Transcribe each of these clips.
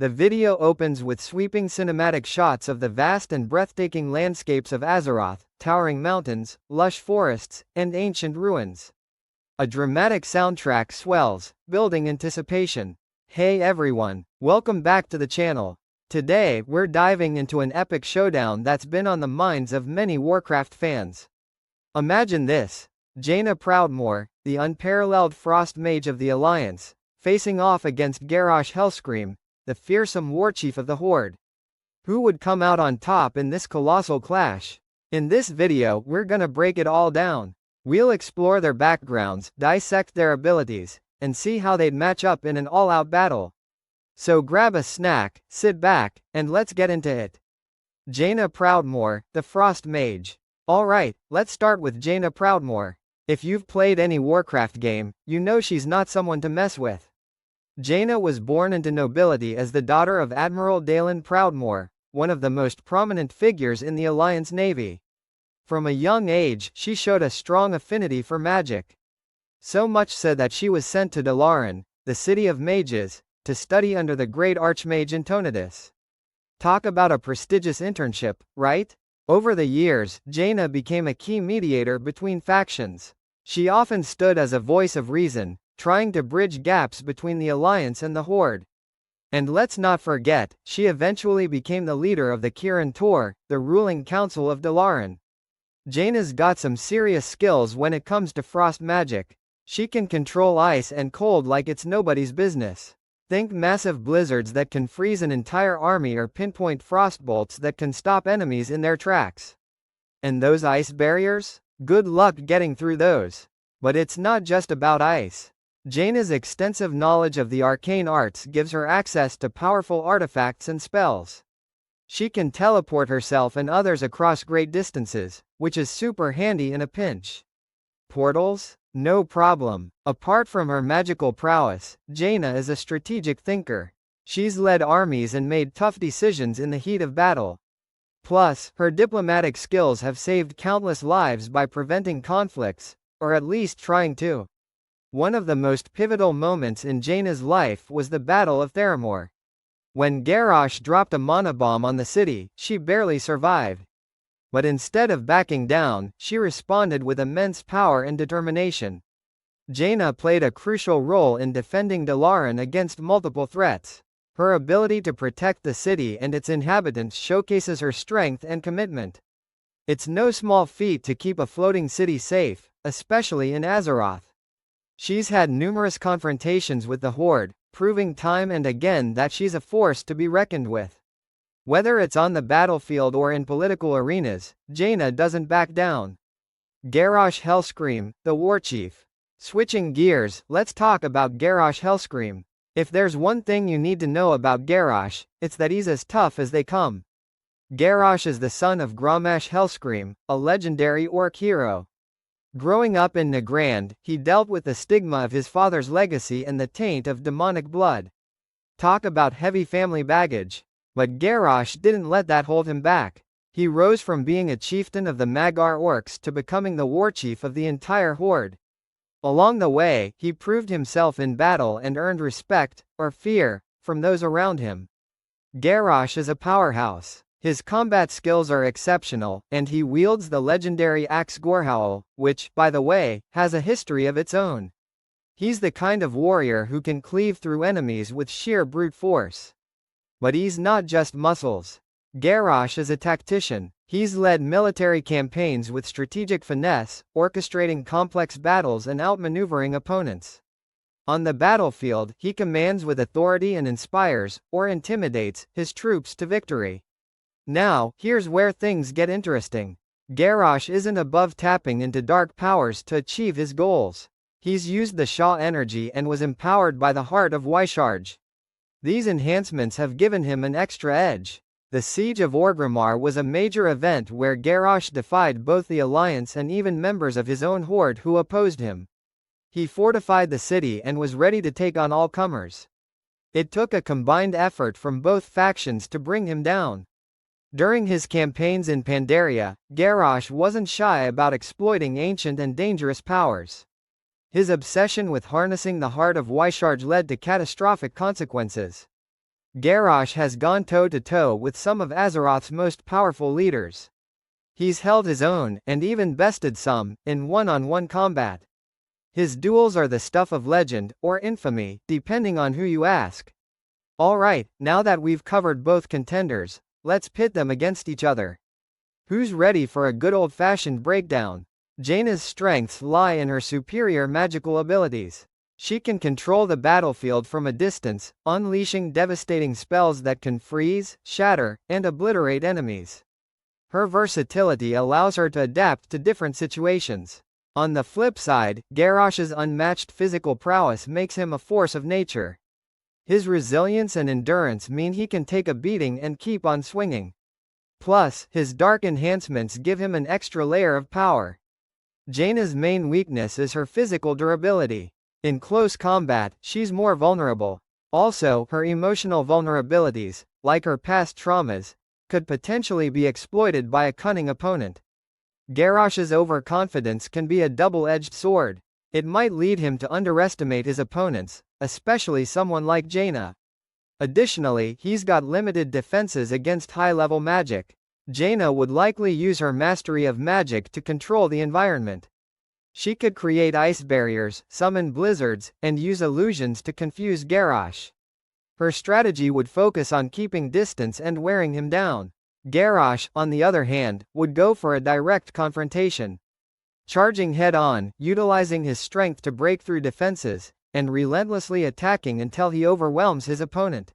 The video opens with sweeping cinematic shots of the vast and breathtaking landscapes of Azeroth, towering mountains, lush forests, and ancient ruins. A dramatic soundtrack swells, building anticipation. Hey everyone, welcome back to the channel. Today, we're diving into an epic showdown that's been on the minds of many Warcraft fans. Imagine this: Jaina Proudmoore, the unparalleled frost mage of the Alliance, facing off against Garrosh Hellscream, the fearsome warchief of the Horde. Who would come out on top in this colossal clash? In this video, we're gonna break it all down. We'll explore their backgrounds, dissect their abilities, and see how they'd match up in an all-out battle. So grab a snack, sit back, and let's get into it. Jaina Proudmoore, the Frost Mage. Alright, let's start with Jaina Proudmoore. If you've played any Warcraft game, you know she's not someone to mess with. Jaina was born into nobility as the daughter of Admiral Dalen Proudmoore, one of the most prominent figures in the Alliance Navy. From a young age, she showed a strong affinity for magic. So much so that she was sent to Dalaran, the city of mages, to study under the great Archmage Antonidas. Talk about a prestigious internship, right? Over the years, Jaina became a key mediator between factions. She often stood as a voice of reason, trying to bridge gaps between the Alliance and the Horde. And let's not forget, she eventually became the leader of the Kirin Tor, the ruling council of Dalaran. Jaina's got some serious skills when it comes to frost magic. She can control ice and cold like it's nobody's business. Think massive blizzards that can freeze an entire army or pinpoint frostbolts that can stop enemies in their tracks. And those ice barriers? Good luck getting through those. But it's not just about ice. Jaina's extensive knowledge of the arcane arts gives her access to powerful artifacts and spells. She can teleport herself and others across great distances, which is super handy in a pinch. Portals? No problem. Apart from her magical prowess, Jaina is a strategic thinker. She's led armies and made tough decisions in the heat of battle. Plus, her diplomatic skills have saved countless lives by preventing conflicts, or at least trying to. One of the most pivotal moments in Jaina's life was the Battle of Proudmoore. When Garrosh dropped a mana bomb on the city, she barely survived. But instead of backing down, she responded with immense power and determination. Jaina played a crucial role in defending Dalaran against multiple threats. Her ability to protect the city and its inhabitants showcases her strength and commitment. It's no small feat to keep a floating city safe, especially in Azeroth. She's had numerous confrontations with the Horde, proving time and again that she's a force to be reckoned with. Whether it's on the battlefield or in political arenas, Jaina doesn't back down. Garrosh Hellscream, the Warchief. Switching gears, let's talk about Garrosh Hellscream. If there's one thing you need to know about Garrosh, it's that he's as tough as they come. Garrosh is the son of Grommash Hellscream, a legendary orc hero. Growing up in Nagrand, he dealt with the stigma of his father's legacy and the taint of demonic blood. Talk about heavy family baggage. But Garrosh didn't let that hold him back. He rose from being a chieftain of the Magar orcs to becoming the warchief of the entire Horde. Along the way, he proved himself in battle and earned respect, or fear, from those around him. Garrosh is a powerhouse. His combat skills are exceptional, and he wields the legendary axe Gorehowl, which, by the way, has a history of its own. He's the kind of warrior who can cleave through enemies with sheer brute force. But he's not just muscles. Garrosh is a tactician. He's led military campaigns with strategic finesse, orchestrating complex battles and outmaneuvering opponents. On the battlefield, he commands with authority and inspires, or intimidates, his troops to victory. Now, here's where things get interesting. Garrosh isn't above tapping into dark powers to achieve his goals. He's used the Shaw energy and was empowered by the heart of Wysharge. These enhancements have given him an extra edge. The Siege of Orgrimmar was a major event where Garrosh defied both the Alliance and even members of his own Horde who opposed him. He fortified the city and was ready to take on all comers. It took a combined effort from both factions to bring him down. During his campaigns in Pandaria, Garrosh wasn't shy about exploiting ancient and dangerous powers. His obsession with harnessing the heart of Wysharge led to catastrophic consequences. Garrosh has gone toe-to-toe with some of Azeroth's most powerful leaders. He's held his own, and even bested some, in one-on-one combat. His duels are the stuff of legend, or infamy, depending on who you ask. Alright, now that we've covered both contenders, let's pit them against each other. Who's ready for a good old-fashioned breakdown? Jaina's strengths lie in her superior magical abilities. She can control the battlefield from a distance, unleashing devastating spells that can freeze, shatter, and obliterate enemies. Her versatility allows her to adapt to different situations. On the flip side, Garrosh's unmatched physical prowess makes him a force of nature. His resilience and endurance mean he can take a beating and keep on swinging. Plus, his dark enhancements give him an extra layer of power. Jaina's main weakness is her physical durability. In close combat, she's more vulnerable. Also, her emotional vulnerabilities, like her past traumas, could potentially be exploited by a cunning opponent. Garrosh's overconfidence can be a double-edged sword. It might lead him to underestimate his opponents, especially someone like Jaina. Additionally, he's got limited defenses against high-level magic. Jaina would likely use her mastery of magic to control the environment. She could create ice barriers, summon blizzards, and use illusions to confuse Garrosh. Her strategy would focus on keeping distance and wearing him down. Garrosh, on the other hand, would go for a direct confrontation. Charging head-on, utilizing his strength to break through defenses, and relentlessly attacking until he overwhelms his opponent.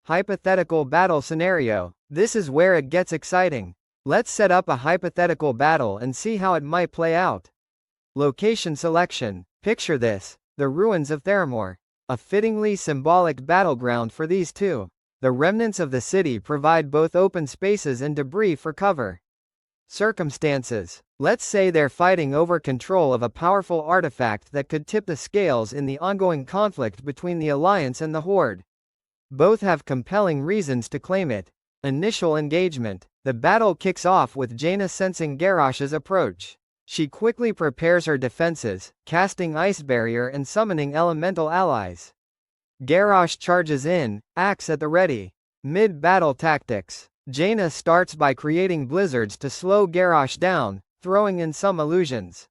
Hypothetical battle scenario. This is where it gets exciting. Let's set up a hypothetical battle and see how it might play out. Location selection. Picture this: the ruins of Proudmoore. A fittingly symbolic battleground for these two. The remnants of the city provide both open spaces and debris for cover. Circumstances. Let's say they're fighting over control of a powerful artifact that could tip the scales in the ongoing conflict between the Alliance and the Horde. Both have compelling reasons to claim it. Initial engagement. The battle kicks off with Jaina sensing Garrosh's approach. She quickly prepares her defenses, casting Ice Barrier and summoning elemental allies. Garrosh charges in, axe at the ready. Mid-battle tactics. Jaina starts by creating blizzards to slow Garrosh down, throwing in some illusions.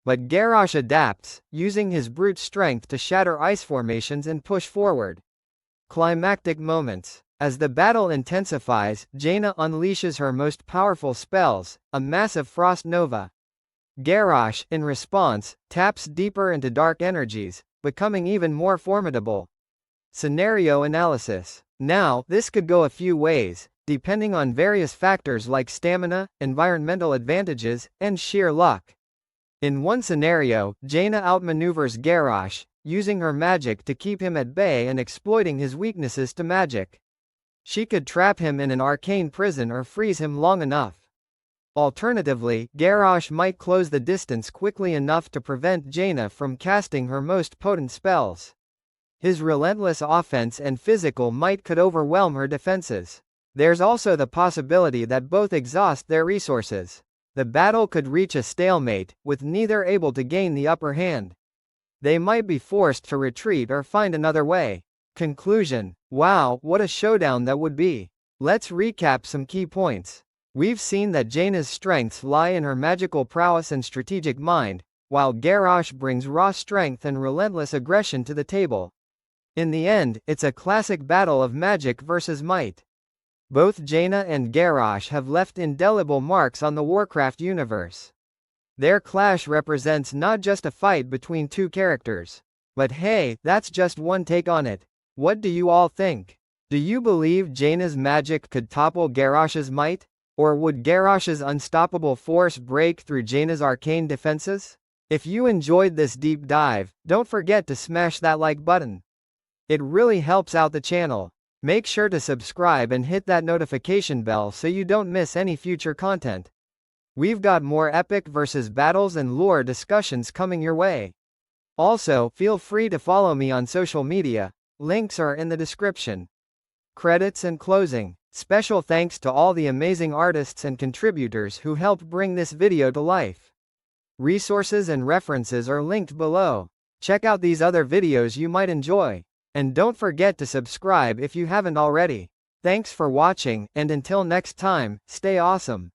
But Garrosh adapts, using his brute strength to shatter ice formations and push forward. Climactic moments. As the battle intensifies, Jaina unleashes her most powerful spells, a massive frost nova. Garrosh, in response, taps deeper into dark energies, becoming even more formidable. Scenario analysis. Now, this could go a few ways, depending on various factors like stamina, environmental advantages, and sheer luck. In one scenario, Jaina outmaneuvers Garrosh, using her magic to keep him at bay and exploiting his weaknesses to magic. She could trap him in an arcane prison or freeze him long enough. Alternatively, Garrosh might close the distance quickly enough to prevent Jaina from casting her most potent spells. His relentless offense and physical might could overwhelm her defenses. There's also the possibility that both exhaust their resources. The battle could reach a stalemate, with neither able to gain the upper hand. They might be forced to retreat or find another way. Conclusion. Wow, what a showdown that would be. Let's recap some key points. We've seen that Jaina's strengths lie in her magical prowess and strategic mind, while Garrosh brings raw strength and relentless aggression to the table. In the end, it's a classic battle of magic versus might. Both Jaina and Garrosh have left indelible marks on the Warcraft universe. Their clash represents not just a fight between two characters. But hey, that's just one take on it. What do you all think? Do you believe Jaina's magic could topple Garrosh's might? Or would Garrosh's unstoppable force break through Jaina's arcane defenses? If you enjoyed this deep dive, don't forget to smash that like button. It really helps out the channel. Make sure to subscribe and hit that notification bell so you don't miss any future content. We've got more epic versus battles and lore discussions coming your way. Also, feel free to follow me on social media. Links are in the description. Credits and closing. Special thanks to all the amazing artists and contributors who helped bring this video to life. Resources and references are linked below. Check out these other videos you might enjoy. And don't forget to subscribe if you haven't already. Thanks for watching, and until next time, stay awesome.